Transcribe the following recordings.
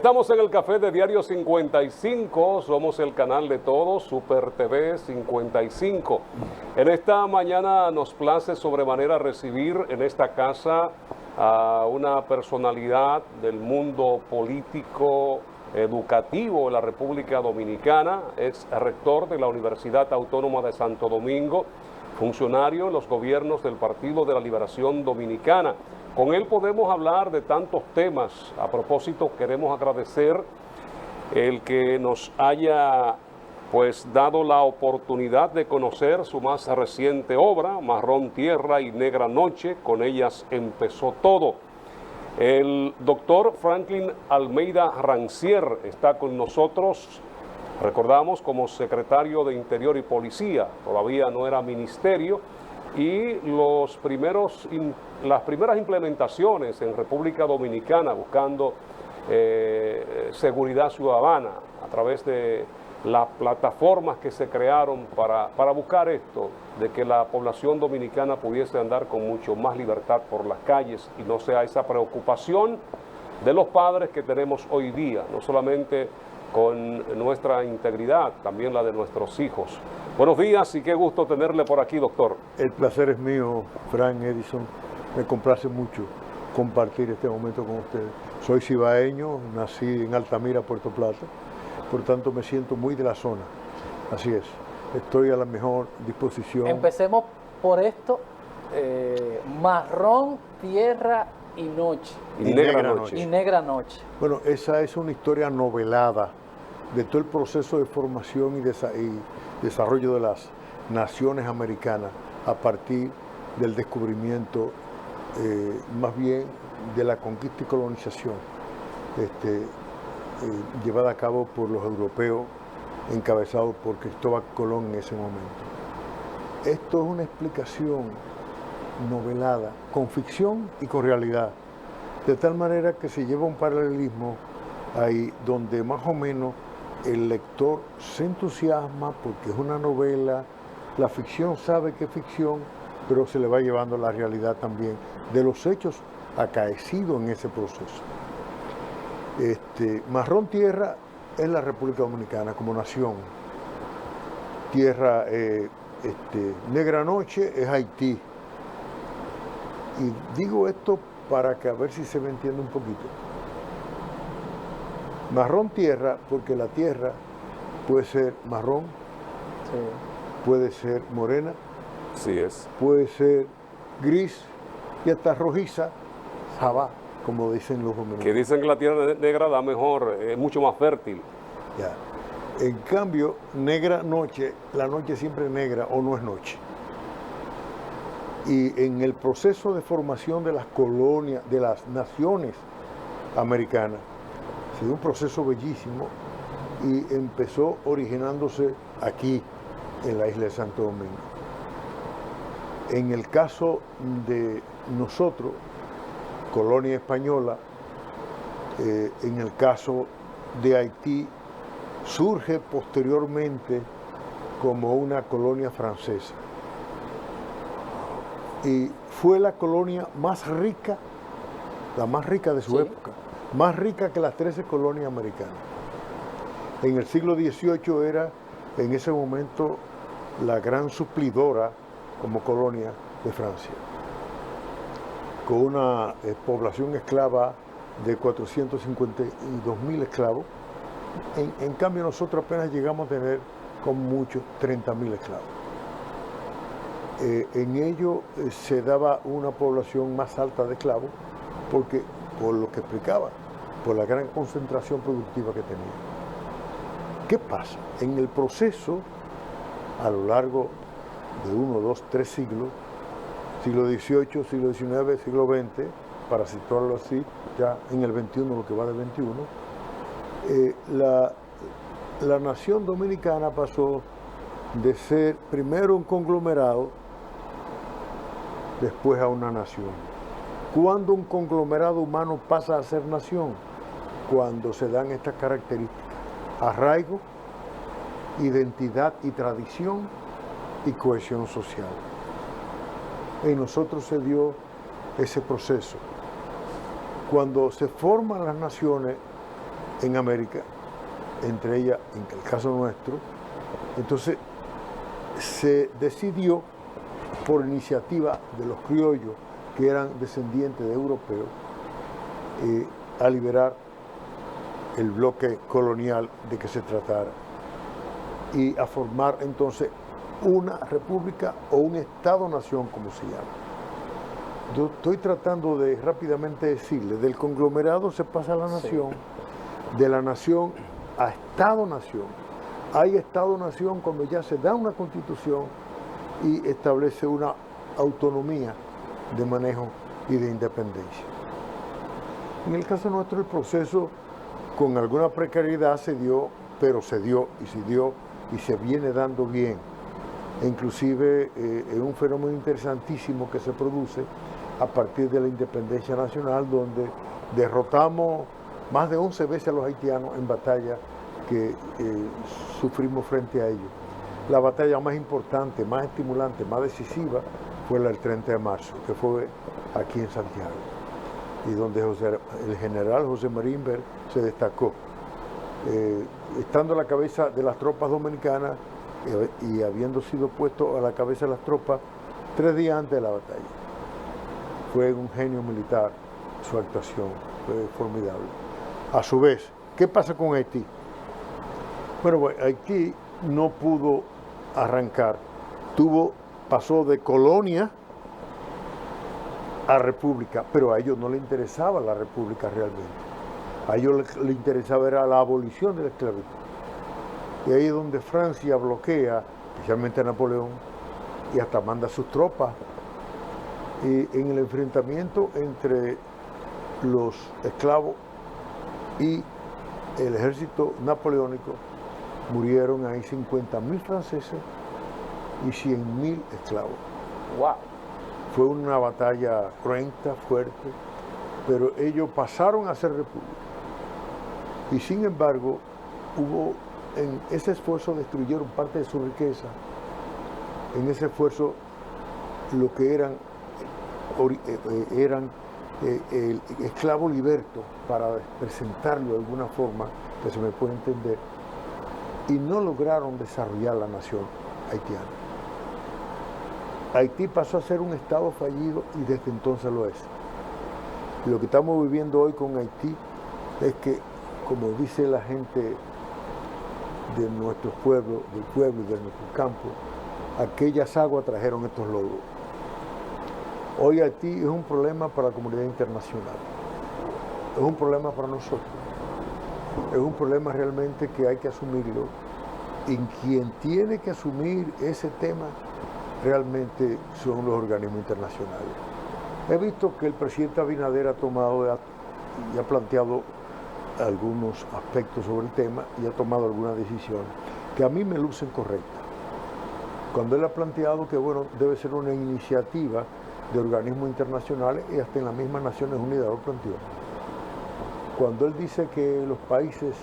Estamos en el Café de Diario 55, somos el canal de todos, Super TV 55. En esta mañana nos place sobremanera recibir en esta casa a una personalidad del mundo político, educativo de la República Dominicana, es rector de la Universidad Autónoma de Santo Domingo, funcionario en los gobiernos del Partido de la Liberación Dominicana. Con él podemos hablar de tantos temas. A propósito, queremos agradecer el que nos haya dado la oportunidad de conocer su más reciente obra, Marrón Tierra y Negra Noche. Con ellas empezó todo. El doctor Franklin Almeida Rancier está con nosotros, recordamos, como secretario de Interior y Policía. Todavía no era ministerio. Y las primeras implementaciones en República Dominicana buscando seguridad ciudadana a través de las plataformas que se crearon para buscar esto, de que la población dominicana pudiese andar con mucho más libertad por las calles y no sea esa preocupación de los padres que tenemos hoy día, no solamente con nuestra integridad, también la de nuestros hijos. Buenos días y qué gusto tenerle por aquí, doctor. El placer es mío, Frank Edison. Me complace mucho compartir este momento con ustedes. Soy cibaeño, nací en Altamira, Puerto Plata, por tanto me siento muy de la zona. Así es, estoy a la mejor disposición. Empecemos por esto, Marrón, Tierra y Noche. Y Negra Noche. Y Negra Noche. Bueno, esa es una historia novelada de todo el proceso de formación y desarrollo de las naciones americanas a partir del descubrimiento, más bien de la conquista y colonización llevada a cabo por los europeos, encabezados por Cristóbal Colón en ese momento. Esto es una explicación novelada, con ficción y con realidad, de tal manera que se lleva un paralelismo ahí donde más o menos el lector se entusiasma porque es una novela, la ficción sabe que es ficción, pero se le va llevando la realidad también de los hechos acaecidos en ese proceso. Marrón Tierra es la República Dominicana como nación. Tierra, Negra Noche es Haití. Y digo esto para que a ver si se me entiende un poquito. Marrón Tierra, porque la tierra puede ser marrón, sí, puede ser morena, sí es, puede ser gris y hasta rojiza, jabá, como dicen los dominicanos. Que dicen que la tierra negra da mejor, es mucho más fértil. Ya. En cambio, Negra Noche, la noche siempre es negra o no es noche. Y en el proceso de formación de las colonias, de las naciones americanas, se dio un proceso bellísimo y empezó originándose aquí, en la isla de Santo Domingo. En el caso de nosotros, colonia española, en el caso de Haití, surge posteriormente como una colonia francesa. Y fue la colonia más rica, la más rica de su época, más rica que las 13 colonias americanas. En el siglo XVIII era, en ese momento, la gran suplidora como colonia de Francia, con una población esclava de 452.000 esclavos. En cambio, nosotros apenas llegamos a tener, con mucho, 30.000 esclavos. En ello se daba una población más alta de esclavos, porque, por lo que explicaba, por la gran concentración productiva que tenía. ¿Qué pasa? En el proceso, a lo largo de 1, 2, 3 siglos, siglo XVIII, siglo XIX, siglo XX, para situarlo así, ya en el XXI, lo que va del XXI, la nación dominicana pasó de ser primero un conglomerado, después a una nación. ¿Cuándo un conglomerado humano pasa a ser nación? Cuando se dan estas características: arraigo, identidad y tradición y cohesión social. En nosotros se dio ese proceso. Cuando se forman las naciones, en América, entre ellas, en el caso nuestro. Entonces, se decidió, por iniciativa de los criollos, que eran descendientes de europeos, a liberar el bloque colonial de que se tratara y a formar entonces una república o un estado-nación, como se llama. Yo estoy tratando de rápidamente decirle, del conglomerado se pasa a la nación, de la nación a estado-nación. Hay estado-nación cuando ya se da una constitución y establece una autonomía de manejo y de independencia. En el caso nuestro el proceso con alguna precariedad se dio, pero se dio y se viene dando bien. E inclusive es un fenómeno interesantísimo que se produce a partir de la independencia nacional, donde derrotamos más de 11 veces a los haitianos en batalla que sufrimos frente a ellos. La batalla más importante, más estimulante, más decisiva fue la del 30 de marzo, que fue aquí en Santiago, y donde el general José Marín Ver se destacó, estando a la cabeza de las tropas dominicanas y habiendo sido puesto a la cabeza de las tropas 3 días antes de la batalla. Fue un genio militar, su actuación fue formidable. A su vez, ¿qué pasa con Haití? Bueno, Haití no pudo arrancar, pasó de colonia a república, pero a ellos no les interesaba la república realmente. A ellos les interesaba era la abolición de la esclavitud. Y ahí es donde Francia bloquea, especialmente a Napoleón, y hasta manda sus tropas. Y en el enfrentamiento entre los esclavos y el ejército napoleónico, murieron ahí 50.000 franceses y 100.000 esclavos. Wow. Fue una batalla cruenta, fuerte, pero ellos pasaron a ser república. Y sin embargo, en ese esfuerzo destruyeron parte de su riqueza. En ese esfuerzo, lo que eran el esclavo liberto, para presentarlo de alguna forma que se me puede entender, y no lograron desarrollar la nación haitiana. Haití pasó a ser un estado fallido y desde entonces lo es. Y lo que estamos viviendo hoy con Haití es que, como dice la gente de nuestros pueblos, del pueblo y de nuestro campo, aquellas aguas trajeron estos lodos. Hoy Haití es un problema para la comunidad internacional, es un problema para nosotros, es un problema realmente que hay que asumirlo, y quien tiene que asumir ese tema realmente son los organismos internacionales. He visto que el presidente Abinader ha tomado y ha planteado algunos aspectos sobre el tema y ha tomado algunas decisiones que a mí me lucen correctas. Cuando él ha planteado que, bueno, debe ser una iniciativa de organismos internacionales, y hasta en las mismas Naciones Unidas lo planteó. Cuando él dice que los países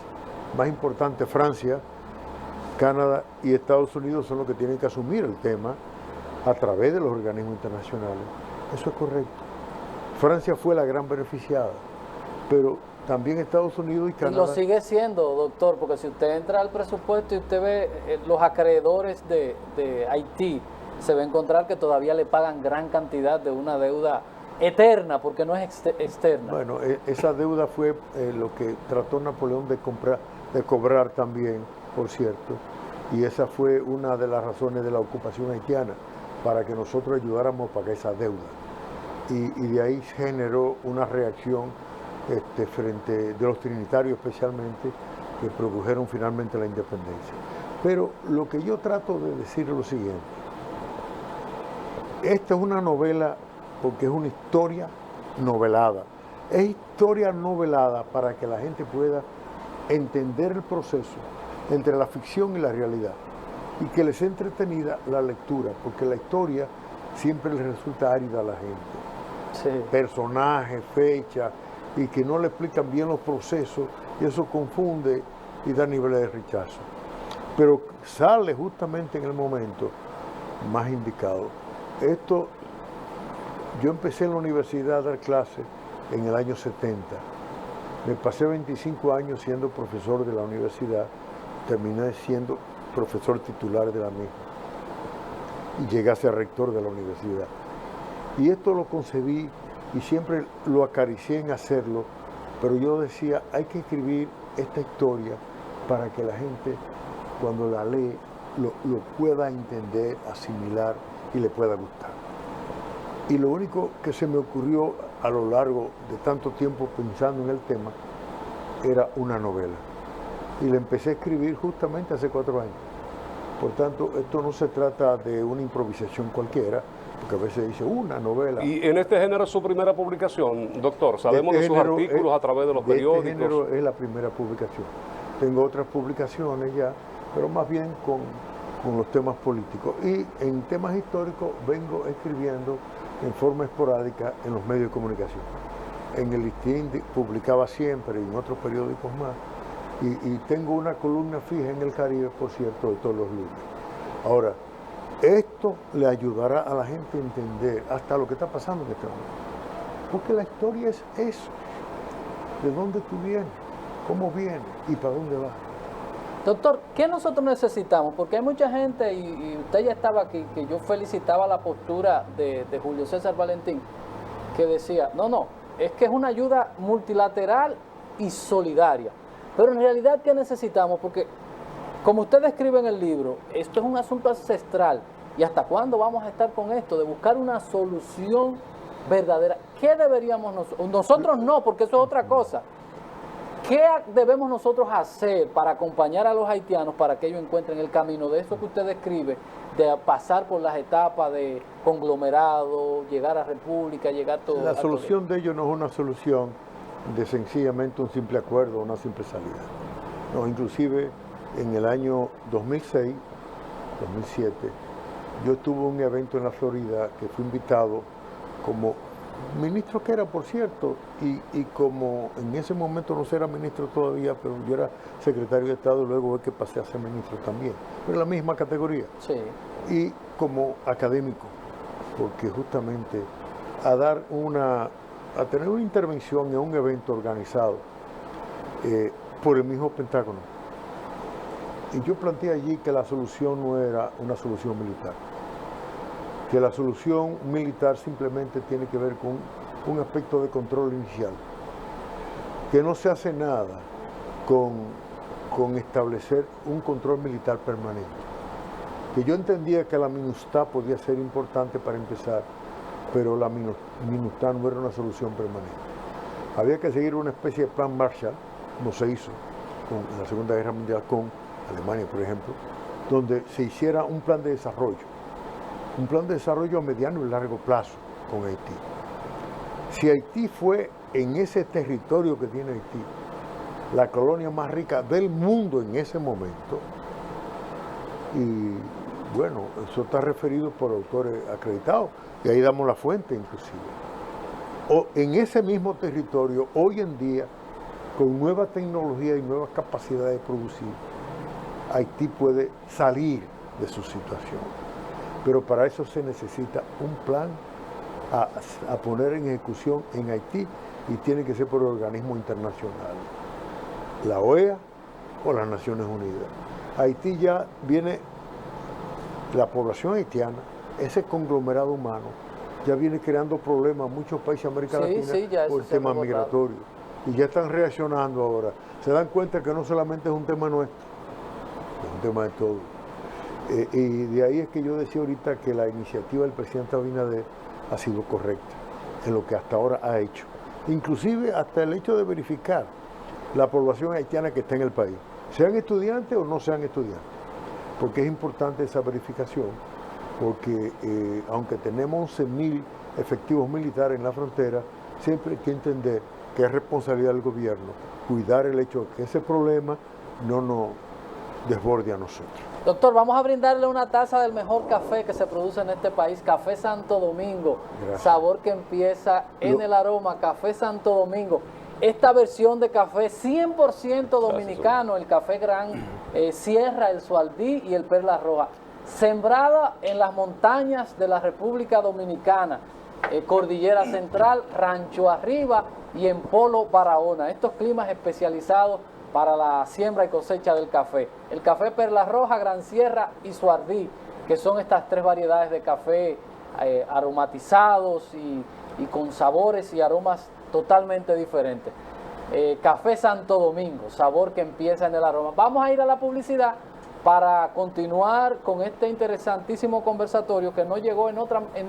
más importantes, Francia, Canadá y Estados Unidos, son los que tienen que asumir el tema a través de los organismos internacionales, eso es correcto. Francia fue la gran beneficiada, pero también Estados Unidos y Canadá. Y lo sigue siendo, doctor, porque si usted entra al presupuesto y usted ve los acreedores de Haití, se va a encontrar que todavía le pagan gran cantidad de una deuda eterna, porque no es externa. Bueno, esa deuda fue lo que trató Napoleón de cobrar también, por cierto, y esa fue una de las razones de la ocupación haitiana, para que nosotros ayudáramos a pagar esa deuda. Y de ahí generó una reacción frente de los trinitarios especialmente, que produjeron finalmente la independencia. Pero lo que yo trato de decir es lo siguiente: esta es una novela porque es una historia novelada. Es historia novelada para que la gente pueda entender el proceso entre la ficción y la realidad, y que les sea entretenida la lectura, porque la historia siempre les resulta árida a la gente. Sí. Personajes, fechas, y que no le explican bien los procesos, y eso confunde y da niveles de rechazo. Pero sale justamente en el momento más indicado. Yo empecé en la universidad a dar clases en el año 70, Me pasé 25 años siendo profesor de la universidad, terminé siendo profesor titular de la misma y llegué a ser rector de la universidad. Y esto lo concebí y siempre lo acaricié en hacerlo, pero yo decía, hay que escribir esta historia para que la gente, cuando la lee, lo pueda entender, asimilar y le pueda gustar. Y lo único que se me ocurrió a lo largo de tanto tiempo pensando en el tema era una novela. Y la empecé a escribir justamente hace 4 años. Por tanto, esto no se trata de una improvisación cualquiera, porque a veces dice una novela. ¿Y en este género es su primera publicación, doctor? ¿Sabemos de sus artículos a través de los periódicos? Este género es la primera publicación. Tengo otras publicaciones ya, pero más bien con los temas políticos. Y en temas históricos vengo escribiendo en forma esporádica en los medios de comunicación. En el Listín publicaba siempre y en otros periódicos más. Y tengo una columna fija en el Caribe, por cierto, de todos los lunes. Ahora, esto le ayudará a la gente a entender hasta lo que está pasando en este momento. Porque la historia es eso. ¿De dónde tú vienes? ¿Cómo vienes? ¿Y para dónde vas? Doctor, ¿qué nosotros necesitamos? Porque hay mucha gente, y usted ya estaba aquí, que yo felicitaba la postura de Julio César Valentín, que decía, no, es que es una ayuda multilateral y solidaria. Pero en realidad, ¿qué necesitamos? Porque, como usted describe en el libro, esto es un asunto ancestral. ¿Y hasta cuándo vamos a estar con esto? De buscar una solución verdadera. ¿Qué deberíamos nosotros no, porque eso es otra cosa. ¿Qué debemos nosotros hacer para acompañar a los haitianos para que ellos encuentren el camino de eso que usted describe, de pasar por las etapas de conglomerado, llegar a república, llegar todo? La solución de ellos no es una solución de sencillamente un simple acuerdo, una simple salida. No, inclusive en el año 2006, 2007, yo tuve un evento en la Florida que fui invitado como ministro que era, por cierto, y como en ese momento no era ministro todavía, pero yo era secretario de Estado, luego es que pasé a ser ministro también, pero la misma categoría. Sí. Y como académico, porque justamente a tener una intervención en un evento organizado por el mismo Pentágono. Y yo planteé allí que la solución no era una solución militar, que la solución militar simplemente tiene que ver con un aspecto de control inicial, que no se hace nada con establecer un control militar permanente, que yo entendía que la MINUSTAH podía ser importante para empezar, pero la MINUSTAH no era una solución permanente. Había que seguir una especie de plan Marshall, como se hizo en la Segunda Guerra Mundial con Alemania, por ejemplo, donde se hiciera un plan de desarrollo a mediano y largo plazo con Haití. Si Haití fue en ese territorio que tiene Haití, la colonia más rica del mundo en ese momento, y bueno, eso está referido por autores acreditados, y ahí damos la fuente inclusive. O en ese mismo territorio, hoy en día, con nueva tecnología y nuevas capacidades de producir, Haití puede salir de su situación. Pero para eso se necesita un plan a poner en ejecución en Haití y tiene que ser por organismos internacionales, la OEA o las Naciones Unidas. Haití ya viene, la población haitiana, ese conglomerado humano, ya viene creando problemas en muchos países de América Latina por el tema migratorio. Y ya están reaccionando ahora. Se dan cuenta que no solamente es un tema nuestro, es un tema de todos. Y de ahí es que yo decía ahorita que la iniciativa del presidente Abinader ha sido correcta en lo que hasta ahora ha hecho. Inclusive hasta el hecho de verificar la población haitiana que está en el país, sean estudiantes o no sean estudiantes, porque es importante esa verificación, porque aunque tenemos 11.000 efectivos militares en la frontera, siempre hay que entender que es responsabilidad del gobierno cuidar el hecho de que ese problema no nos desborde a nosotros. Doctor, vamos a brindarle una taza del mejor café que se produce en este país, Café Santo Domingo. Gracias. Sabor que empieza en el aroma, Café Santo Domingo. Esta versión de café 100% dominicano, el café Gran Sierra, el Sualdí y el Perla Roja, sembrada en las montañas de la República Dominicana. Cordillera Central, Rancho Arriba y en Polo Barahona. Estos climas especializados para la siembra y cosecha del café. El café Perla Roja, Gran Sierra y Suardí, que son estas 3 variedades de café aromatizados y con sabores y aromas totalmente diferentes. Café Santo Domingo, sabor que empieza en el aroma. Vamos a ir a la publicidad para continuar con este interesantísimo conversatorio que nos llegó en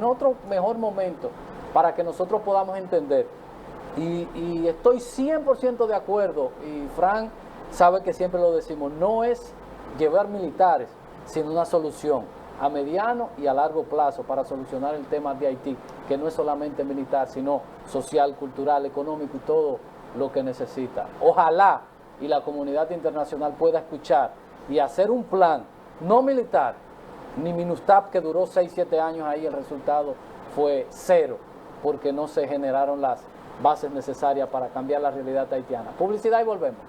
otro mejor momento para que nosotros podamos entender. Y estoy 100% de acuerdo, y Frank sabe que siempre lo decimos, no es llevar militares, sino una solución a mediano y a largo plazo para solucionar el tema de Haití, que no es solamente militar, sino social, cultural, económico y todo lo que necesita. Ojalá y la comunidad internacional pueda escuchar y hacer un plan, no militar, ni MINUSTAP, que duró 6-7 años ahí, el resultado fue 0, porque no se generaron las bases necesarias para cambiar la realidad haitiana. Publicidad y volvemos.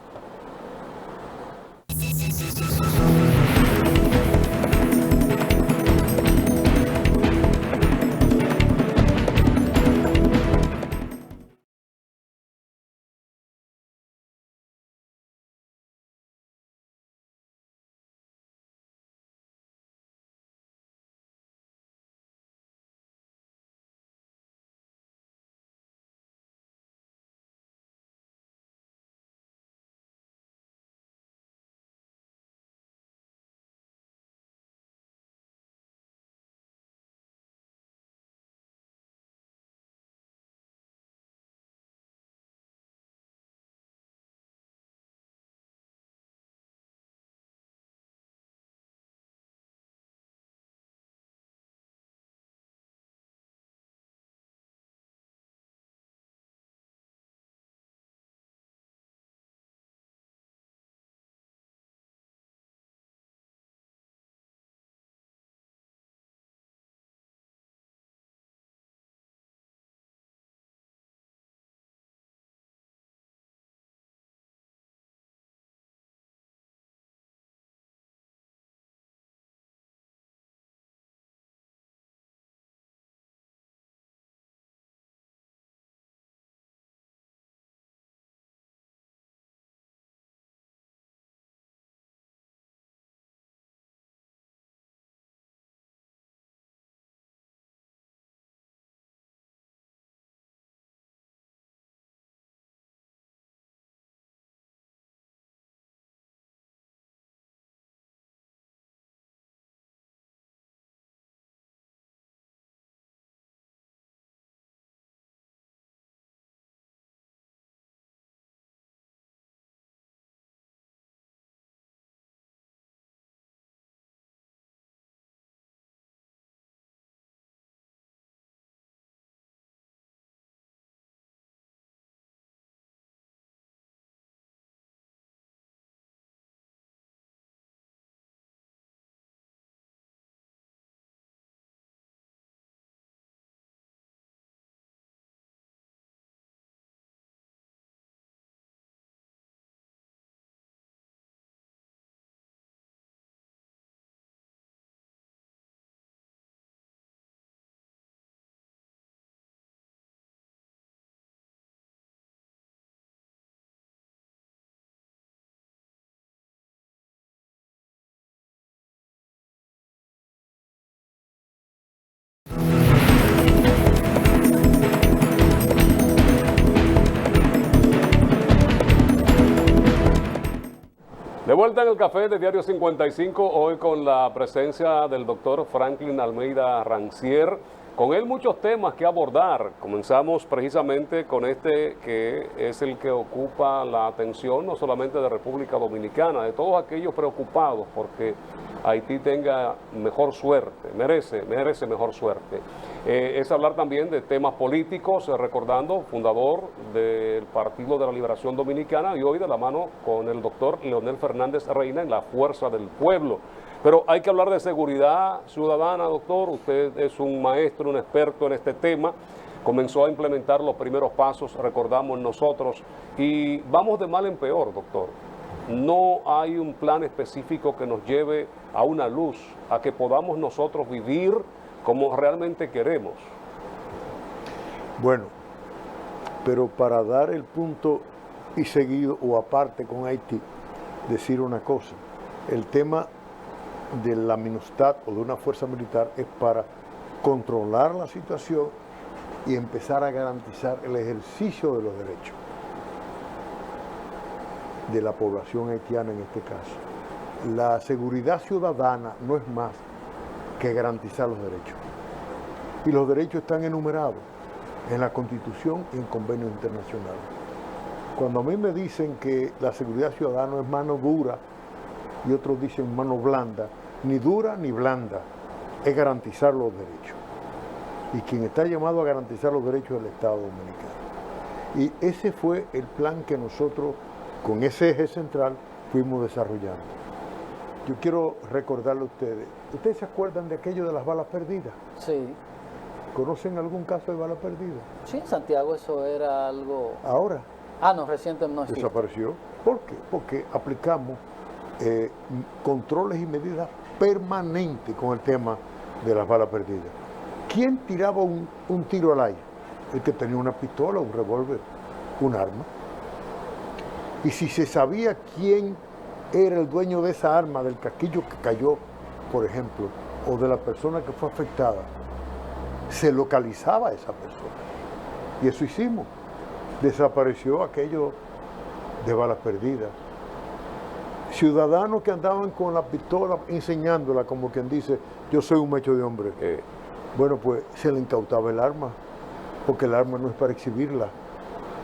De vuelta en el café de Diario 55, hoy con la presencia del doctor Franklin Almeida Rancier. Con él muchos temas que abordar. Comenzamos precisamente con este que es el que ocupa la atención no solamente de República Dominicana, de todos aquellos preocupados porque Haití tenga mejor suerte, merece mejor suerte. Es hablar también de temas políticos, recordando, fundador del Partido de la Liberación Dominicana y hoy de la mano con el doctor Leonel Fernández Reina en la Fuerza del Pueblo. Pero hay que hablar de seguridad ciudadana, doctor. Usted es un maestro, un experto en este tema. Comenzó a implementar los primeros pasos, recordamos nosotros, y vamos de mal en peor, doctor. No hay un plan específico que nos lleve a una luz, a que podamos nosotros vivir como realmente queremos. Bueno, pero para dar el punto y seguido o aparte con Haití, decir una cosa, el tema de la MINUSTAH o de una fuerza militar es para controlar la situación y empezar a garantizar el ejercicio de los derechos de la población haitiana en este caso. La seguridad ciudadana no es más que garantizar los derechos. Y los derechos están enumerados en la Constitución y en convenios internacionales. Cuando a mí me dicen que la seguridad ciudadana es mano dura y otros dicen mano blanda, ni dura ni blanda, es garantizar los derechos. Y quien está llamado a garantizar los derechos es el Estado Dominicano. Y ese fue el plan que nosotros, con ese eje central, fuimos desarrollando. Yo quiero recordarle a ustedes, ¿ustedes se acuerdan de aquello de las balas perdidas? Sí. ¿Conocen algún caso de bala perdida? Sí, en Santiago eso era algo... Ahora Ah, no, reciente no existe. desapareció. ¿Por qué? Porque aplicamos controles y medidas permanentes con el tema de las balas perdidas. ¿Quién tiraba un tiro al aire? El que tenía una pistola, un revólver, un arma. Y si se sabía quién era el dueño de esa arma, del casquillo que cayó, por ejemplo, o de la persona que fue afectada, se localizaba a esa persona. Y eso hicimos. Desapareció aquello de balas perdidas. Ciudadanos que andaban con la pistola enseñándola, como quien dice, yo soy un macho de hombre. Bueno, pues se le incautaba el arma, porque el arma no es para exhibirla.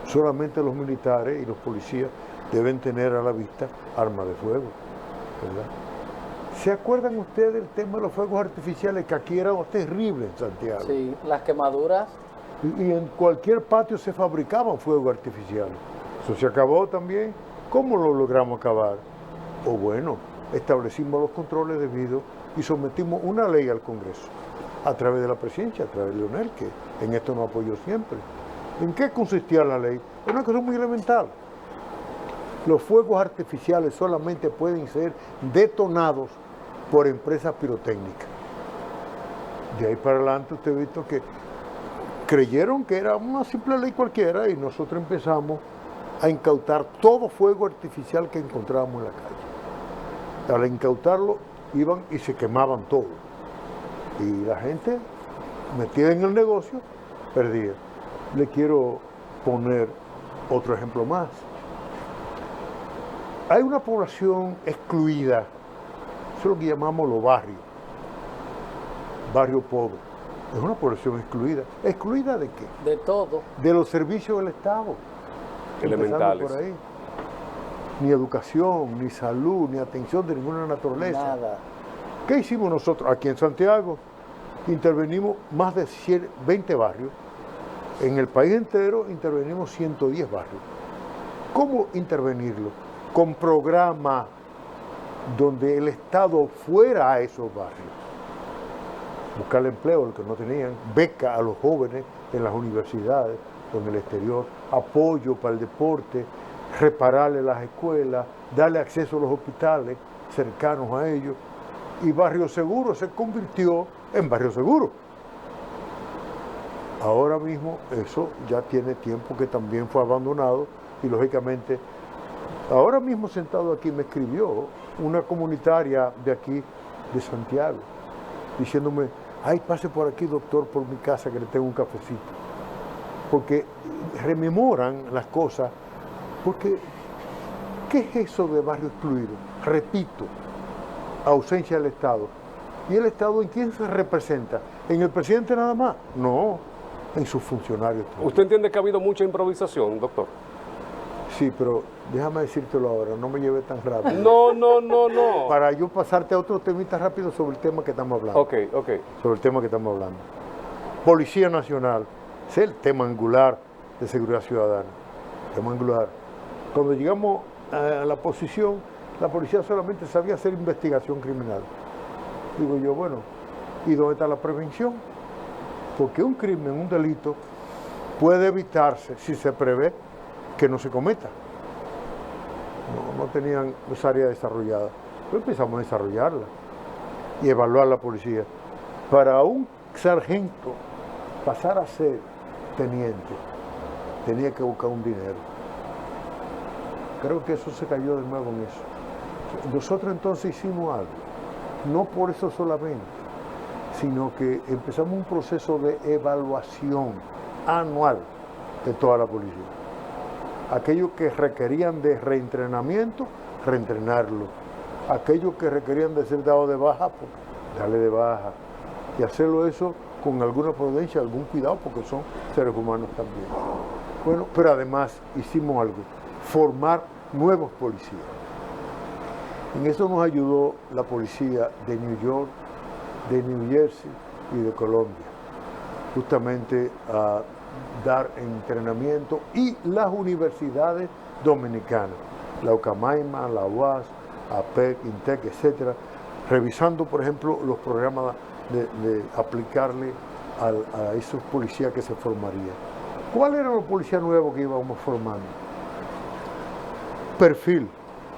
Solamente los militares y los policías deben tener a la vista armas de fuego, ¿verdad? ¿Se acuerdan ustedes del tema de los fuegos artificiales, que aquí era terrible en Santiago? Sí, las quemaduras. Y en cualquier patio se fabricaban fuegos artificiales. Eso se acabó también. ¿Cómo lo logramos acabar? O bueno, establecimos los controles debidos y sometimos una ley al Congreso, a través de la presidencia, a través de Leonel, que en esto nos apoyó siempre. ¿En qué consistía la ley? Es una cosa muy elemental. Los fuegos artificiales solamente pueden ser detonados por empresas pirotécnicas. De ahí para adelante usted ha visto que creyeron que era una simple ley cualquiera y nosotros empezamos a incautar todo fuego artificial que encontrábamos en la calle. Al incautarlo iban y se quemaban todo. Y la gente metida en el negocio perdía. Le quiero poner otro ejemplo más. Hay una población excluida, eso es lo que llamamos los barrios, barrio pobre. Es una población excluida. ¿Excluida de qué? De todo. De los servicios del Estado. Elementales. Por ahí. Ni educación, ni salud, ni atención de ninguna naturaleza. Nada. ¿Qué hicimos nosotros? Aquí en Santiago intervenimos más de 20 barrios. En el país entero intervenimos 110 barrios. ¿Cómo intervenirlo? Con programas donde el Estado fuera a esos barrios. Buscar empleo a los que no tenían, beca a los jóvenes en las universidades o en el exterior, apoyo para el deporte, repararle las escuelas, darle acceso a los hospitales cercanos a ellos. Y Barrio Seguro se convirtió en Barrio Seguro. Ahora mismo eso ya tiene tiempo que también fue abandonado y lógicamente, ahora mismo sentado aquí me escribió una comunitaria de aquí, de Santiago, diciéndome, ay, pase por aquí, doctor, por mi casa, que le tengo un cafecito. Porque rememoran las cosas, porque ¿qué es eso de barrio excluido? Repito, ausencia del Estado. ¿Y el Estado en quién se representa? ¿En el presidente nada más? No, en sus funcionarios también. ¿Usted entiende que ha habido mucha improvisación, doctor? Sí, pero déjame decírtelo ahora, no me lleve tan rápido. No. Para yo pasarte a otro temita rápido sobre el tema que estamos hablando. Ok. Sobre el tema que estamos hablando. Policía Nacional, ese es el tema angular de seguridad ciudadana. Tema angular. Cuando llegamos a la posición, la policía solamente sabía hacer investigación criminal. Digo yo, bueno, ¿y dónde está la prevención? Porque un crimen, un delito, puede evitarse si se prevé que no se cometa. No tenían esa área desarrollada. Pero empezamos a desarrollarla y evaluar la policía. Para un sargento pasar a ser subteniente tenía que buscar un dinero. Creo que eso se cayó de nuevo en eso. Nosotros entonces hicimos algo, no por eso solamente, sino que empezamos un proceso de evaluación anual de toda la policía. Aquellos que requerían de reentrenamiento, reentrenarlo. Aquellos que requerían de ser dados de baja, pues darle de baja. Y hacerlo eso con alguna prudencia, algún cuidado, porque son seres humanos también. Bueno, pero además hicimos algo, formar nuevos policías. En eso nos ayudó la policía de New York, de New Jersey y de Colombia, justamente a dar entrenamiento, y las universidades dominicanas, la Ucamaima, la UAS, APEC, INTEC, etcétera, revisando, por ejemplo, los programas de aplicarle a esos policías que se formarían. ¿Cuáles eran los policías nuevos que íbamos formando? Perfil,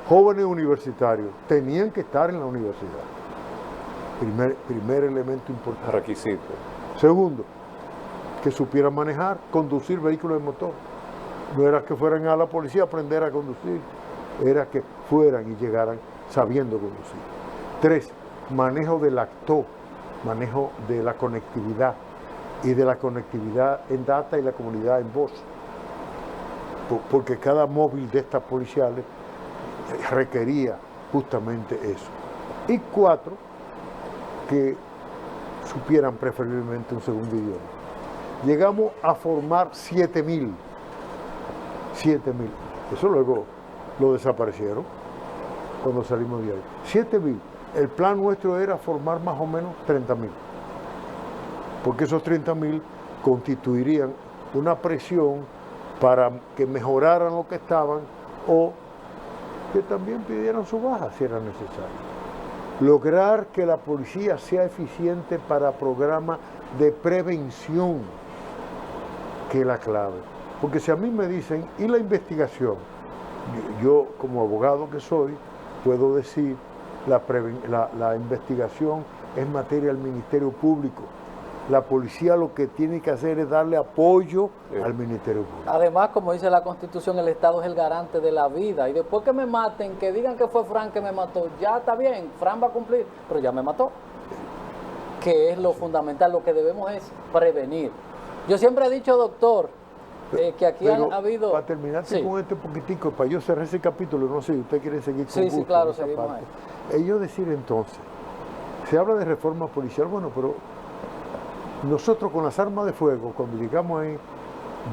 jóvenes universitarios, tenían que estar en la universidad. Primer elemento importante. Requisito. Segundo, que supieran manejar, conducir vehículos de motor. No era que fueran a la policía a aprender a conducir, era que fueran y llegaran sabiendo conducir. 3, manejo del acto, manejo de la conectividad, y de la conectividad en data y la comunidad en voz. Porque cada móvil de estas policiales requería justamente eso. Y 4, que supieran preferiblemente un segundo idioma. Llegamos a formar 7.000. Eso luego lo desaparecieron cuando salimos de ahí. 7.000. El plan nuestro era formar más o menos 30.000. Porque esos 30.000 constituirían una presión para que mejoraran lo que estaban o que también pidieran su baja si era necesario. Lograr que la policía sea eficiente para programas de prevención, que es la clave. Porque si a mí me dicen, ¿y la investigación? Yo como abogado que soy, puedo decir, la investigación es materia del Ministerio Público. La policía lo que tiene que hacer es darle apoyo al Ministerio Público. Además, como dice la Constitución, el Estado es el garante de la vida. Y después que me maten, que digan que fue Fran que me mató, ya está bien, Fran va a cumplir, pero ya me mató. Que es lo fundamental, lo que debemos es prevenir. Yo siempre he dicho, doctor, que aquí ha habido... Para terminar con este poquitico, para yo cerrar ese capítulo, no sé si usted quiere seguir con Sí, claro, seguimos ahí. Ellos decir entonces, se habla de reforma policial, bueno, pero nosotros con las armas de fuego, cuando llegamos ahí,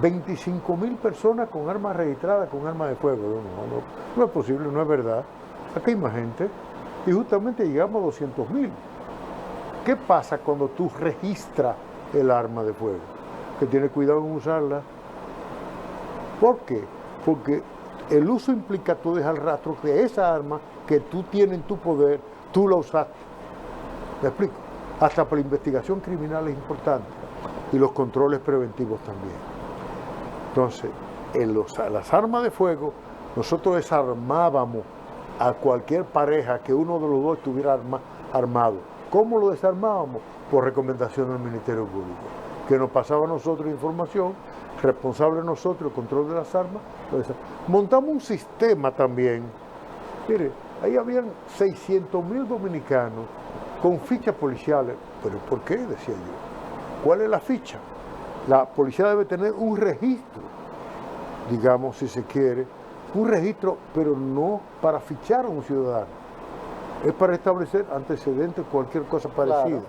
25.000 personas con armas registradas, con armas de fuego. No es posible, no es verdad. Aquí hay más gente. Y justamente llegamos a 200.000. ¿Qué pasa cuando tú registras el arma de fuego? Que tienes cuidado en usarla. ¿Por qué? Porque el uso implica tú dejar el rastro de esa arma que tú tienes en tu poder, tú la usaste. ¿Me explico? Hasta para la investigación criminal es importante y los controles preventivos también. Entonces, en las armas de fuego, nosotros desarmábamos a cualquier pareja que uno de los dos estuviera armado. ¿Cómo lo desarmábamos? Por recomendación del Ministerio Público, que nos pasaba a nosotros información, responsable nosotros, el control de las armas. Montamos un sistema también. Mire, ahí habían 600.000 dominicanos con fichas policiales. ¿Pero por qué? Decía yo. ¿Cuál es la ficha? La policía debe tener un registro, digamos, si se quiere, un registro, pero no para fichar a un ciudadano. Es para establecer antecedentes, cualquier cosa parecida,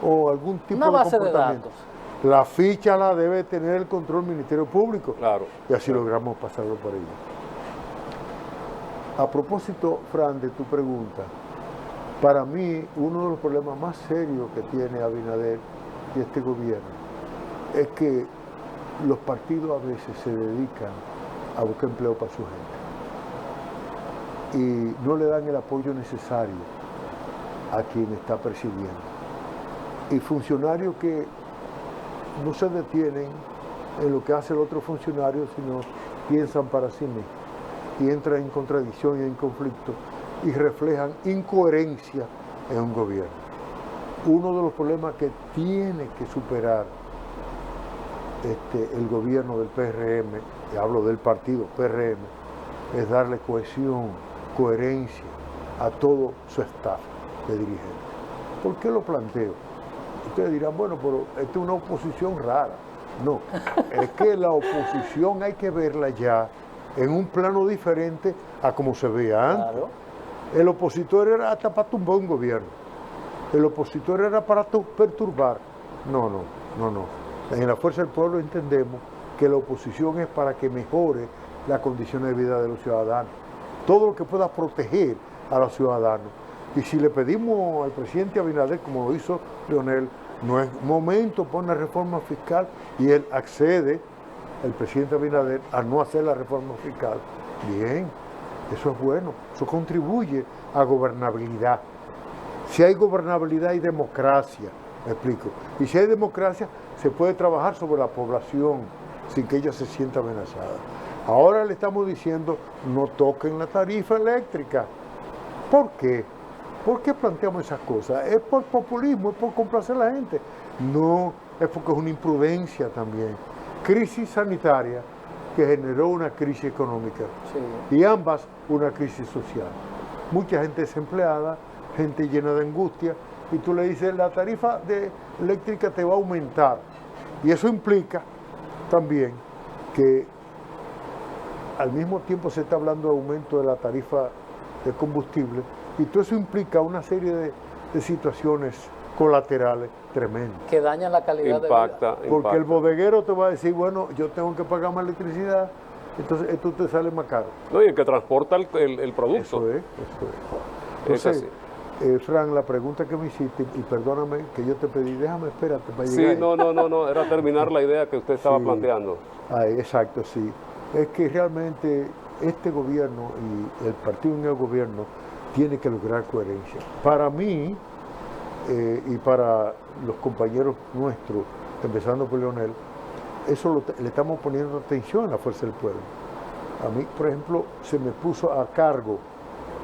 o algún tipo una de base comportamiento. De datos. La ficha la debe tener el control del Ministerio Público. Claro. Y así logramos pasarlo por ahí. A propósito, Fran, de tu pregunta, para mí uno de los problemas más serios que tiene Abinader y este gobierno es que los partidos a veces se dedican a buscar empleo para su gente y no le dan el apoyo necesario a quien está presidiendo. Y funcionarios que no se detienen en lo que hace el otro funcionario, sino piensan para sí mismos y entran en contradicción y en conflicto y reflejan incoherencia en un gobierno. Uno de los problemas que tiene que superar el gobierno del PRM, y hablo del partido PRM, es darle cohesión, coherencia a todo su staff de dirigentes. ¿Por qué lo planteo? Ustedes dirán, bueno, pero esta es una oposición rara. No, es que la oposición hay que verla ya en un plano diferente a como se veía antes. Claro. El opositor era hasta para tumbar un gobierno. El opositor era para perturbar. No. En la Fuerza del Pueblo entendemos que la oposición es para que mejore las condiciones de vida de los ciudadanos. Todo lo que pueda proteger a los ciudadanos. Y si le pedimos al presidente Abinader, como lo hizo Leonel, no es momento para una reforma fiscal, y él accede, el presidente Abinader, a no hacer la reforma fiscal. Bien, eso es bueno, eso contribuye a gobernabilidad. Si hay gobernabilidad hay democracia, me explico. Y si hay democracia, se puede trabajar sobre la población sin que ella se sienta amenazada. Ahora le estamos diciendo, no toquen la tarifa eléctrica. ¿Por qué? ¿Por qué planteamos esas cosas? ¿Es por populismo? ¿Es por complacer a la gente? No, es porque es una imprudencia también. Crisis sanitaria que generó una crisis económica, sí, y ambas una crisis social. Mucha gente desempleada, gente llena de angustia, y tú le dices, la tarifa eléctrica te va a aumentar. Y eso implica también que al mismo tiempo se está hablando de aumento de la tarifa de combustible, y todo eso implica una serie de situaciones colaterales tremendas. Que dañan la calidad de vida. Porque el bodeguero te va a decir, bueno, yo tengo que pagar más electricidad, entonces esto te sale más caro. No, y el que transporta el producto. Eso es. Entonces, Fran, la pregunta que me hiciste, y perdóname que yo te pedí, déjame, espérate para llegar. Sí, no, era terminar la idea que usted estaba planteando. Exacto, sí. Es que realmente este gobierno y el partido en el gobierno tiene que lograr coherencia. Para mí, y para los compañeros nuestros, empezando por Leonel, eso le estamos poniendo atención a la Fuerza del Pueblo. A mí, por ejemplo, se me puso a cargo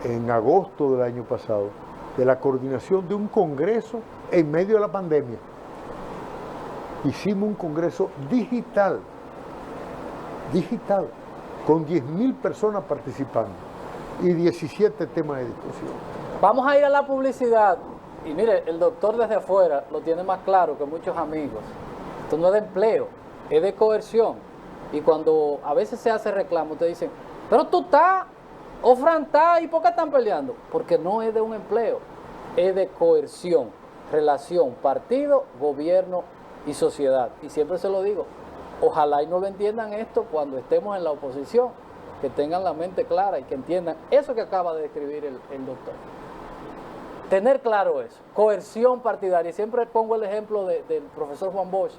en agosto del año pasado de la coordinación de un congreso en medio de la pandemia. Hicimos un congreso digital, con 10.000 personas participando y 17 temas de discusión. Vamos a ir a la publicidad. Y mire, el doctor desde afuera lo tiene más claro que muchos amigos. Esto no es de empleo, es de coerción. Y cuando a veces se hace reclamo, te dicen, pero tú estás, o Fran está, ¿y por qué están peleando? Porque no es de un empleo, es de coerción, relación, partido, gobierno y sociedad. Y siempre se lo digo, ojalá y no lo entiendan esto cuando estemos en la oposición, que tengan la mente clara y que entiendan eso que acaba de describir el doctor. Tener claro eso, coerción partidaria. Siempre pongo el ejemplo del profesor Juan Bosch,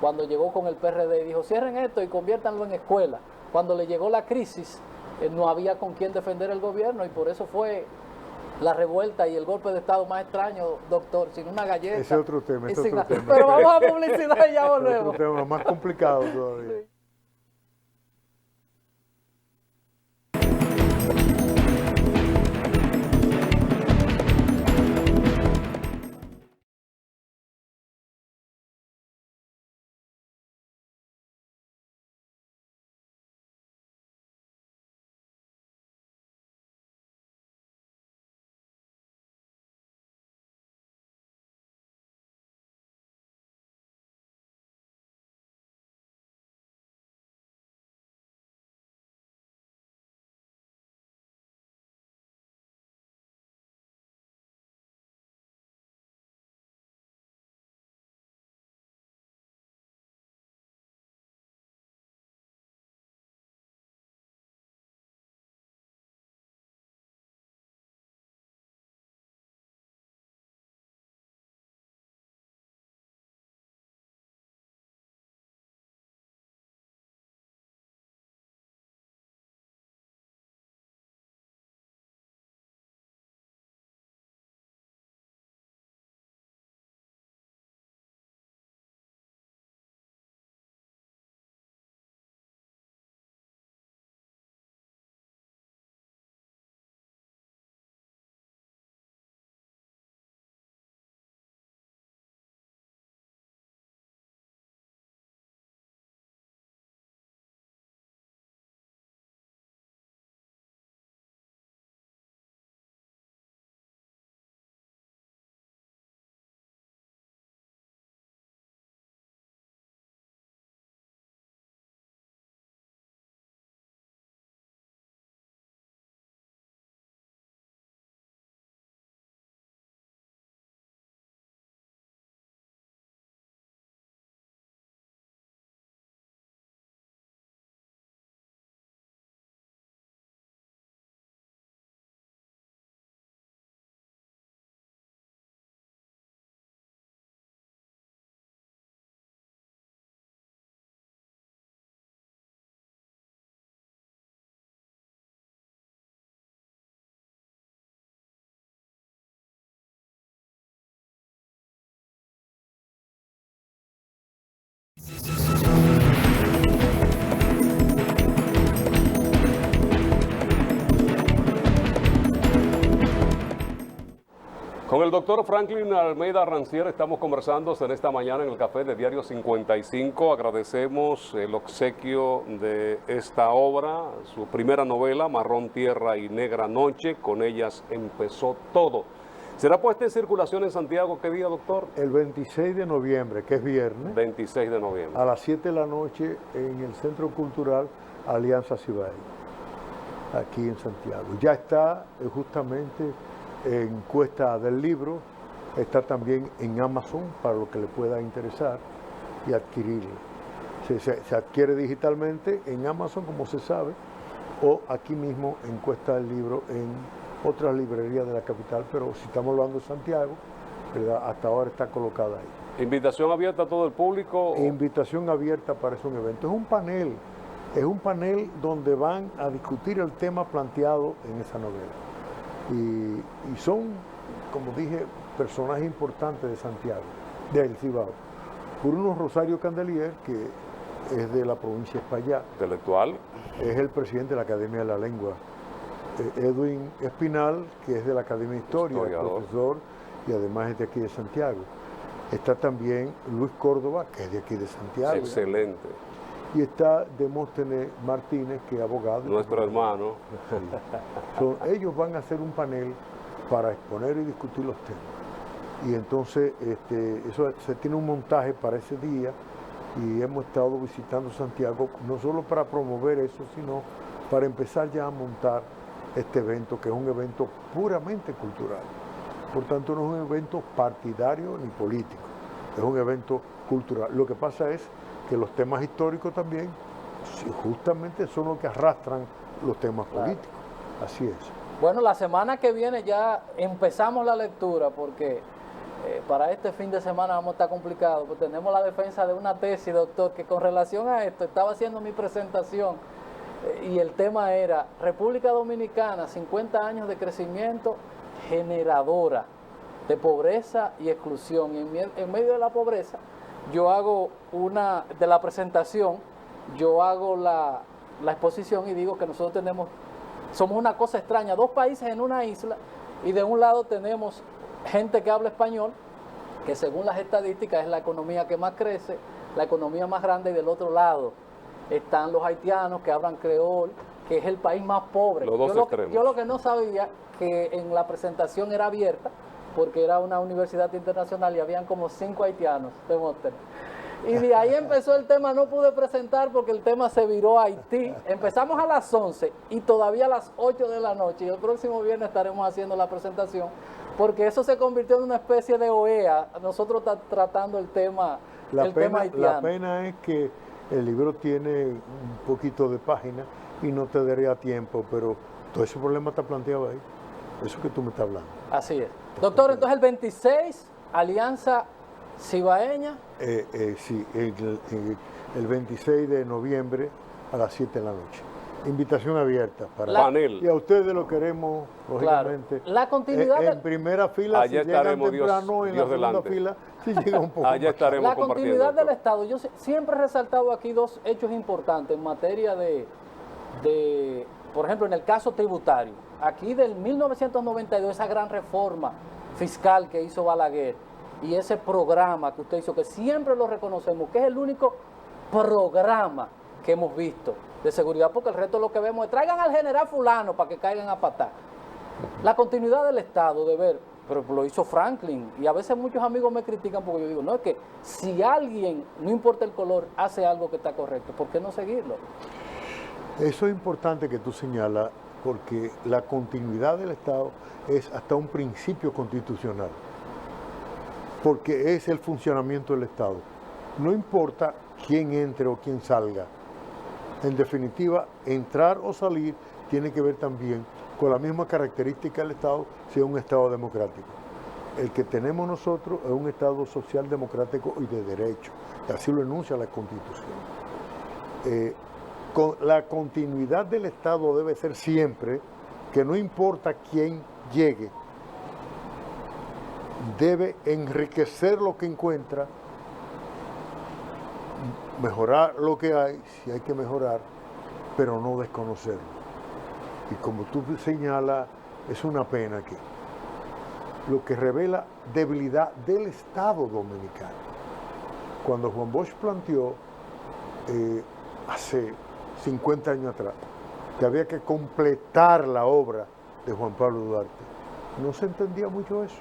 cuando llegó con el PRD y dijo, cierren esto y conviértanlo en escuela. Cuando le llegó la crisis, no había con quién defender el gobierno y por eso fue la revuelta y el golpe de Estado más extraño, doctor, sin una galleta. Ese es otro tema, Pero vamos a publicidad y ya volvemos. Es otro tema más complicado todavía. Sí. Con el doctor Franklin Almeida Rancier estamos conversando en esta mañana en el café de Diario 55. Agradecemos el obsequio de esta obra, su primera novela, Marrón Tierra y Negra Noche. Con ellas empezó todo. ¿Será puesta en circulación en Santiago qué día, doctor? El 26 de noviembre, que es viernes, 26 de noviembre. a las 7 de la noche en el Centro Cultural Alianza Cibaeña, aquí en Santiago. Ya está justamente en Cuesta del Libro, está también en Amazon para lo que le pueda interesar y adquirirla. Se adquiere digitalmente en Amazon, como se sabe, o aquí mismo en Cuesta del Libro, en otras librerías de la capital, pero si estamos hablando de Santiago, ¿verdad? Hasta ahora está colocada ahí. ¿Invitación abierta a todo el público? Invitación abierta para un evento. Es un panel donde van a discutir el tema planteado en esa novela. Y son, como dije, personajes importantes de Santiago, del Cibao. Bruno Rosario Candelier, que es de la provincia de Espaillá. Intelectual. Es el presidente de la Academia de la Lengua. Edwin Espinal, que es de la Academia de Historia, profesor, y además es de aquí de Santiago. Está también Luis Córdoba, que es de aquí de Santiago. Excelente. Y está Demóstenes Martínez, que es abogado. Nuestro hermano. Ellos van a hacer un panel para exponer y discutir los temas. Y entonces eso se tiene un montaje para ese día y hemos estado visitando Santiago no solo para promover eso, sino para empezar ya a montar este evento, que es un evento puramente cultural. Por tanto, no es un evento partidario ni político, es un evento cultural. Lo que pasa es que los temas históricos también justamente son los que arrastran los temas políticos. Así es. Bueno, la semana que viene ya empezamos la lectura porque para este fin de semana vamos a estar complicados, pues tenemos la defensa de una tesis, doctor, que con relación a esto estaba haciendo mi presentación y el tema era República Dominicana, 50 años de crecimiento generadora de pobreza y exclusión. Y en medio de la pobreza, yo hago de la presentación, yo hago la exposición y digo que nosotros somos una cosa extraña, dos países en una isla, y de un lado tenemos gente que habla español, que según las estadísticas es la economía que más crece, la economía más grande, y del otro lado están los haitianos que hablan creol, que es el país más pobre. Los dos extremos. Yo lo que no sabía, que en la presentación era abierta, porque era una universidad internacional y habían como 5 haitianos de Monterrey. Y de ahí empezó el tema, no pude presentar porque el tema se viró a Haití. Empezamos a las 11 y todavía a las 8 de la noche. Y el próximo viernes estaremos haciendo la presentación, porque eso se convirtió en una especie de OEA. Nosotros tratando el tema haitiano. La pena es que el libro tiene un poquito de página y no te daría tiempo, pero todo ese problema está planteado ahí. Eso que tú me estás hablando. Así es. Doctor, entonces el 26, Alianza Cibaeña. Sí, el 26 de noviembre a las 7 de la noche. Invitación abierta para panel. Y a ustedes lo queremos, lógicamente. Claro. La continuidad en primera fila, allá si llegan estaremos, temprano, Dios en la segunda delante. fila, si llega un poco Allá más. estaremos La compartiendo. continuidad del doctor. Estado. Yo siempre he resaltado aquí dos hechos importantes en materia de, por ejemplo, en el caso tributario. Aquí del 1992, esa gran reforma fiscal que hizo Balaguer y ese programa que usted hizo, que siempre lo reconocemos, que es el único programa que hemos visto de seguridad, porque el resto lo que vemos es traigan al general fulano para que caigan a patar. La continuidad del Estado, de ver, pero lo hizo Franklin, y a veces muchos amigos me critican porque yo digo, no, es que si alguien, no importa el color, hace algo que está correcto, ¿por qué no seguirlo? Eso es importante que tú señalas, porque la continuidad del Estado es hasta un principio constitucional, porque es el funcionamiento del Estado. No importa quién entre o quién salga. En definitiva, entrar o salir tiene que ver también con la misma característica del Estado, si es un Estado democrático. El que tenemos nosotros es un Estado social democrático y de derecho, y así lo enuncia la Constitución. La continuidad del Estado debe ser siempre que no importa quién llegue, debe enriquecer lo que encuentra, mejorar lo que hay, si hay que mejorar, pero no desconocerlo. Y como tú señalas, es una pena lo que revela debilidad del Estado dominicano. Cuando Juan Bosch planteó hace 50 años atrás que había que completar la obra de Juan Pablo Duarte, no se entendía mucho eso.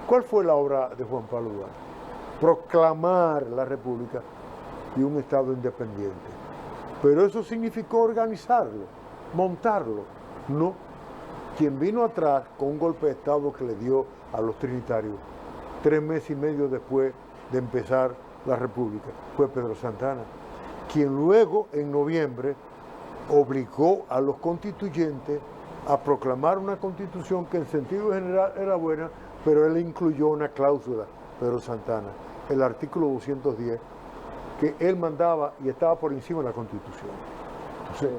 ¿Cuál fue la obra de Juan Pablo Duarte? Proclamar la República y un Estado independiente. Pero eso significó organizarlo, montarlo. No. Quien vino atrás con un golpe de Estado que le dio a los trinitarios 3 meses y medio después de empezar la República fue Pedro Santana, quien luego en noviembre obligó a los constituyentes a proclamar una constitución que en sentido general era buena, pero él incluyó una cláusula, Pedro Santana, el artículo 210, que él mandaba y estaba por encima de la Constitución. Entonces,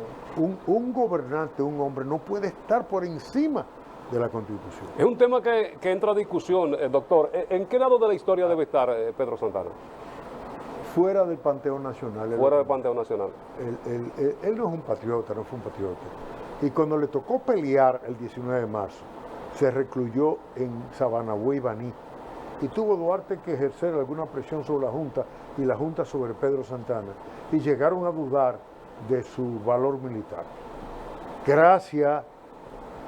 un gobernante, un hombre, no puede estar por encima de la Constitución. Es un tema que entra a discusión, doctor. ¿En qué lado de la historia debe estar Pedro Santana? Fuera del Panteón Nacional. Fuera del Panteón Nacional. Él no es un patriota, no fue un patriota. Y cuando le tocó pelear el 19 de marzo, se recluyó en Sabanagüey y Baní. Y tuvo Duarte que ejercer alguna presión sobre la Junta y la Junta sobre Pedro Santana. Y llegaron a dudar de su valor militar. Gracias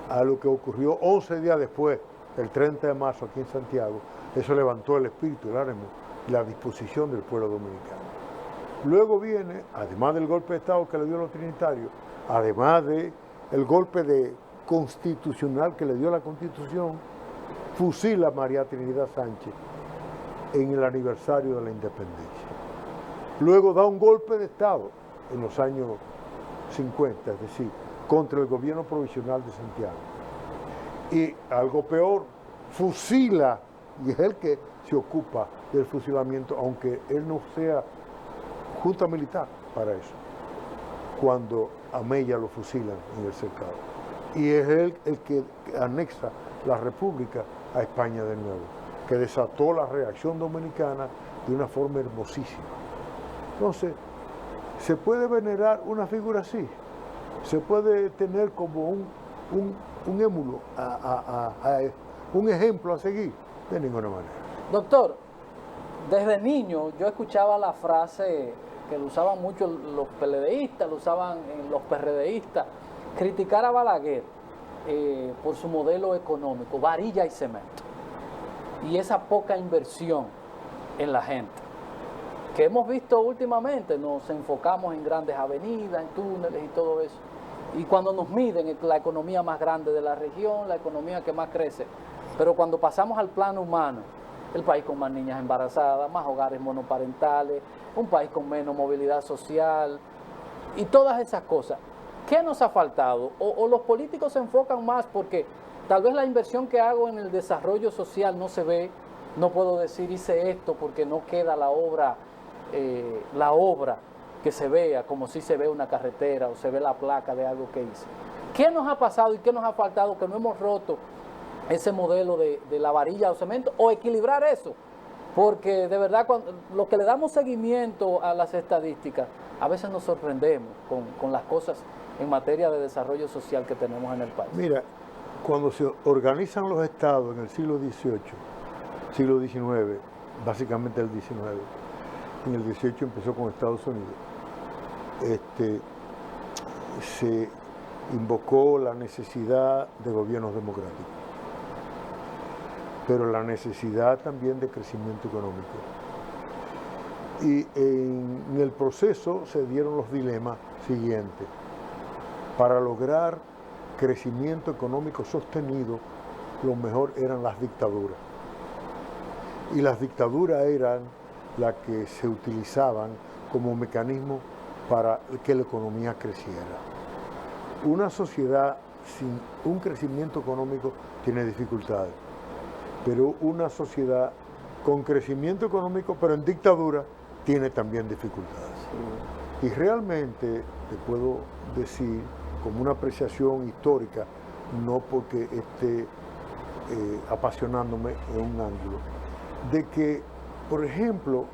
a lo que ocurrió 11 días después, el 30 de marzo aquí en Santiago, eso levantó el espíritu, el ánimo y la disposición del pueblo dominicano. Luego viene, además del golpe de Estado que le dio a los trinitarios, además del golpe constitucional que le dio la Constitución, fusila a María Trinidad Sánchez en el aniversario de la independencia. Luego da un golpe de Estado en los años 50, es decir, contra el gobierno provisional de Santiago. Y algo peor, fusila, y es el que se ocupa del fusilamiento, aunque él no sea junta militar para eso, cuando a Mella lo fusilan en el cercado. Y es él el que anexa la República a España de nuevo, que desató la reacción dominicana de una forma hermosísima. Entonces, ¿se puede venerar una figura así? ¿Se puede tener como un émulo, un ejemplo a seguir? De ninguna manera. Doctor, desde niño yo escuchaba la frase que lo usaban mucho los PLDistas, lo usaban los PRDistas, criticar a Balaguer por su modelo económico, varilla y cemento, y esa poca inversión en la gente que hemos visto últimamente. Nos enfocamos en grandes avenidas, en túneles y todo eso, y cuando nos miden es la economía más grande de la región, la economía que más crece, pero cuando pasamos al plano humano, el país con más niñas embarazadas, más hogares monoparentales, un país con menos movilidad social y todas esas cosas. ¿Qué nos ha faltado? O los políticos se enfocan más porque tal vez la inversión que hago en el desarrollo social no se ve, no puedo decir hice esto porque no queda la obra que se vea como si se ve una carretera o se ve la placa de algo que hice. ¿Qué nos ha pasado y qué nos ha faltado que no hemos roto ese modelo de la varilla o cemento, o equilibrar eso? Porque de verdad, lo que le damos seguimiento a las estadísticas, a veces nos sorprendemos con las cosas en materia de desarrollo social que tenemos en el país. Mira, cuando se organizan los estados en el siglo XVIII, siglo XIX, básicamente el XIX, en el XVIII empezó con Estados Unidos, se invocó la necesidad de gobiernos democráticos, pero la necesidad también de crecimiento económico. Y en el proceso se dieron los dilemas siguientes. Para lograr crecimiento económico sostenido, lo mejor eran las dictaduras. Y las dictaduras eran las que se utilizaban como mecanismo para que la economía creciera. Una sociedad sin un crecimiento económico tiene dificultades, pero una sociedad con crecimiento económico, pero en dictadura, tiene también dificultades. Y realmente te puedo decir, como una apreciación histórica, no porque esté apasionándome en un ángulo, de que, por ejemplo,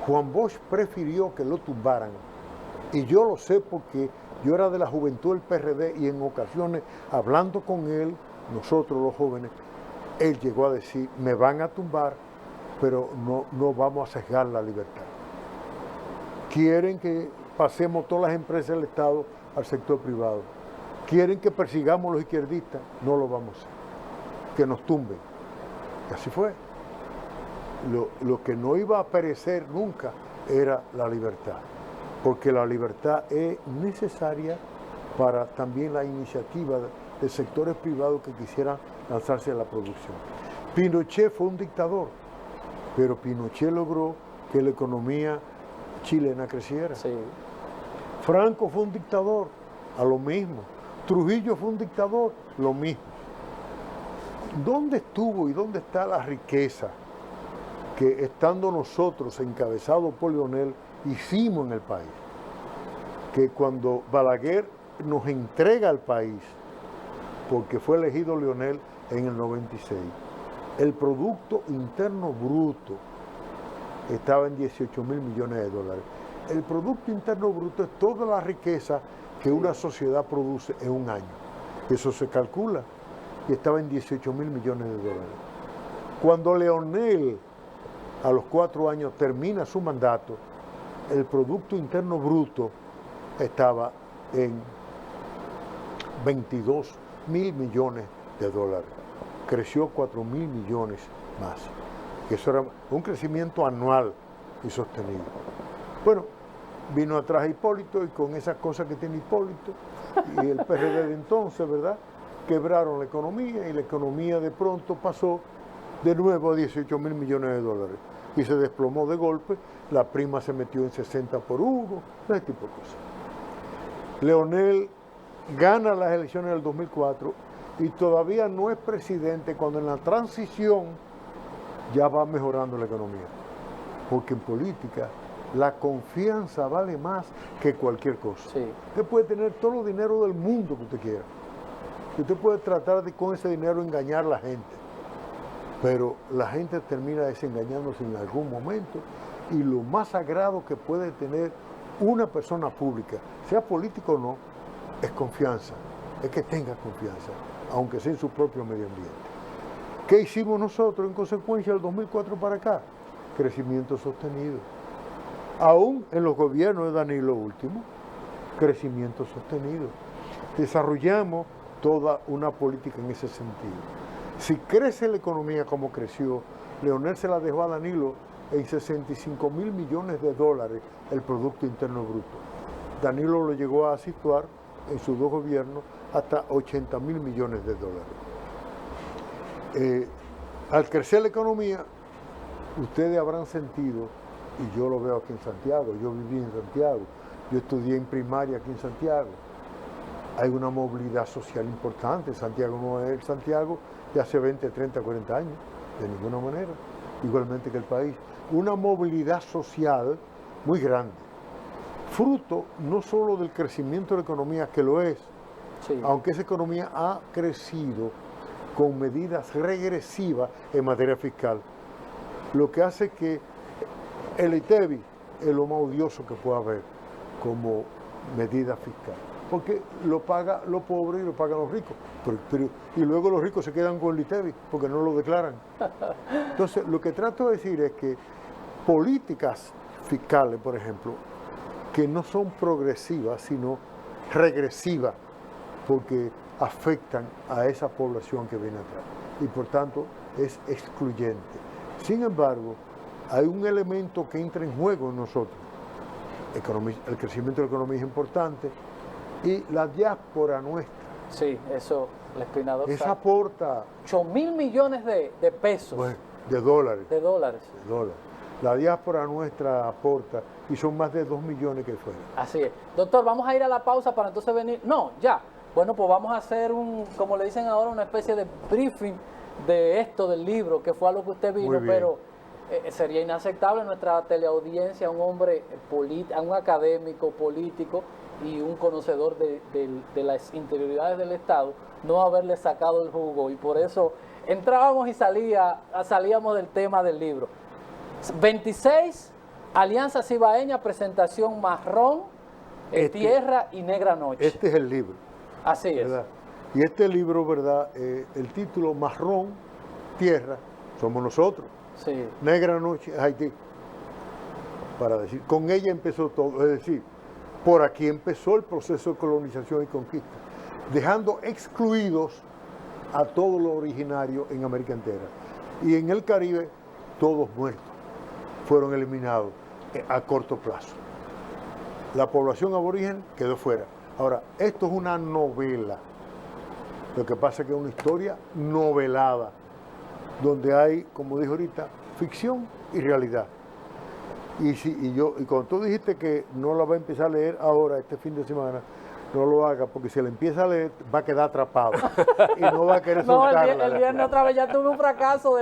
Juan Bosch prefirió que lo tumbaran, y yo lo sé porque yo era de la juventud del PRD y en ocasiones, hablando con él, nosotros los jóvenes, él llegó a decir, me van a tumbar, pero no vamos a sesgar la libertad. Quieren que pasemos todas las empresas del Estado al sector privado. Quieren que persigamos a los izquierdistas, no lo vamos a hacer. Que nos tumben. Y así fue. Lo que no iba a perecer nunca era la libertad, porque la libertad es necesaria para también la iniciativa de sectores privados que quisieran lanzarse a la producción. Pinochet fue un dictador, pero Pinochet logró que la economía chilena creciera. Sí. Franco fue un dictador, a lo mismo. Trujillo fue un dictador, lo mismo. ¿Dónde estuvo y dónde está la riqueza que estando nosotros encabezados por Leonel hicimos en el país? Que cuando Balaguer nos entrega al país, porque fue elegido Leonel en el 96, el Producto Interno Bruto estaba en 18 mil millones de dólares. El Producto Interno Bruto es toda la riqueza que una sociedad produce en un año. Eso se calcula y estaba en 18 mil millones de dólares. Cuando Leonel a los 4 años termina su mandato, el Producto Interno Bruto estaba en 22 mil millones de dólares. Creció 4 mil millones más. Eso era un crecimiento anual y sostenido. Bueno, vino atrás Hipólito y con esas cosas que tiene Hipólito y el PRD de entonces, ¿verdad?, quebraron la economía y la economía de pronto pasó de nuevo a 18 mil millones de dólares y se desplomó de golpe, la prima se metió en 60 por 1, ese tipo de cosas. Leonel gana las elecciones del 2004 y todavía no es presidente cuando en la transición ya va mejorando la economía, porque en política la confianza vale más que cualquier cosa. Sí. Usted puede tener todo el dinero del mundo que usted quiera. Usted puede tratar de con ese dinero engañar a la gente, pero la gente termina desengañándose en algún momento y lo más sagrado que puede tener una persona pública, sea político o no, es confianza, es que tenga confianza, aunque sea en su propio medio ambiente. ¿Qué hicimos nosotros en consecuencia del 2004 para acá? Crecimiento sostenido. Aún en los gobiernos de Danilo último, crecimiento sostenido. Desarrollamos toda una política en ese sentido. Si crece la economía como creció, Leonel se la dejó a Danilo en 65 mil millones de dólares el Producto Interno Bruto. Danilo lo llegó a situar en sus 2 gobiernos hasta 80 mil millones de dólares. Al crecer la economía, ustedes habrán sentido, y yo lo veo aquí en Santiago, yo viví en Santiago, yo estudié en primaria aquí en Santiago, hay una movilidad social importante. Santiago no es el Santiago de hace 20, 30, 40 años, de ninguna manera, igualmente que el país. Una movilidad social muy grande, fruto no solo del crecimiento de la economía, que lo es, Sí. aunque esa economía ha crecido con medidas regresivas en materia fiscal, lo que hace que el ITEVI es lo más odioso que pueda haber como medida fiscal, porque lo paga los pobres y lo pagan los ricos, y luego los ricos se quedan con el ITEVI porque no lo declaran. Entonces, lo que trato de decir es que políticas fiscales, por ejemplo, que no son progresivas, sino regresivas, porque afectan a esa población que viene atrás y por tanto es excluyente. Sin embargo, hay un elemento que entra en juego en nosotros. El crecimiento de la economía es importante y la diáspora nuestra. Sí, eso, el espinador. Esa aporta 8 mil millones de pesos, bueno, de dólares. de dólares. La diáspora nuestra aporta y son más de 2 millones que fueron. Así es. Doctor, vamos a ir a la pausa para entonces venir. No, ya. Bueno, pues vamos a hacer como le dicen ahora, una especie de briefing de esto, del libro, que fue a lo que usted vino, pero sería inaceptable nuestra teleaudiencia, un hombre, un académico, político y un conocedor de las interioridades del Estado, no haberle sacado el jugo. Y por eso entrábamos y salíamos del tema del libro. 26, Alianza Cibaeña, presentación Marrón, Tierra y Negra Noche. Este es el libro. Así es. ¿Verdad? Y este libro, ¿verdad? El título Marrón tierra somos nosotros. Sí. Negra noche es Haití. Para decir, con ella empezó todo. Es decir, por aquí empezó el proceso de colonización y conquista, dejando excluidos a todo lo originario en América entera. Y en el Caribe, todos muertos, fueron eliminados a corto plazo. La población aborigen quedó fuera. Ahora, esto es una novela. Lo que pasa es que es una historia novelada, donde hay, como dije ahorita, ficción y realidad. Y cuando tú dijiste que no la va a empezar a leer ahora, este fin de semana, no lo haga, porque si la empieza a leer, va a quedar atrapado y no va a querer No, soltarla. el viernes otra vez ya tuve un fracaso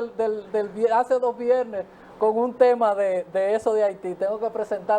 hace 2 viernes con un tema de eso de Haití. Tengo que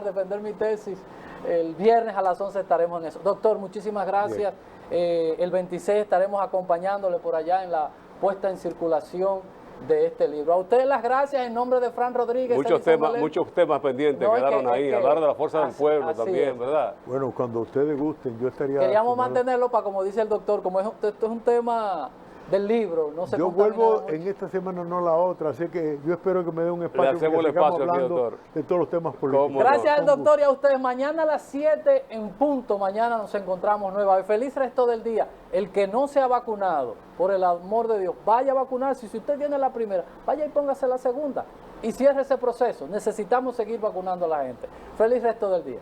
defender mi tesis. El viernes a las 11 estaremos en eso. Doctor, muchísimas gracias. El 26 estaremos acompañándole por allá en la puesta en circulación de este libro. A ustedes las gracias en nombre de Fran Rodríguez. Muchos temas pendientes quedaron ahí. Hablar de la fuerza del pueblo también, ¿verdad? Bueno, cuando ustedes gusten, yo estaría... Queríamos mantenerlo para, como dice el doctor, como esto es un tema del libro, no se Yo contamina vuelvo mucho. en esta semana, no la otra, así que yo espero que me dé un espacio. Le hacemos porque el espacio sigamos aquí, hablando doctor. de todos los temas políticos. ¿Cómo no? Gracias al Con doctor y a ustedes. Mañana a las 7 en punto, mañana nos encontramos nueva vez. Feliz resto del día. El que no se ha vacunado, por el amor de Dios, vaya a vacunarse. Si usted tiene la primera, vaya y póngase la segunda. Y cierre ese proceso. Necesitamos seguir vacunando a la gente. Feliz resto del día.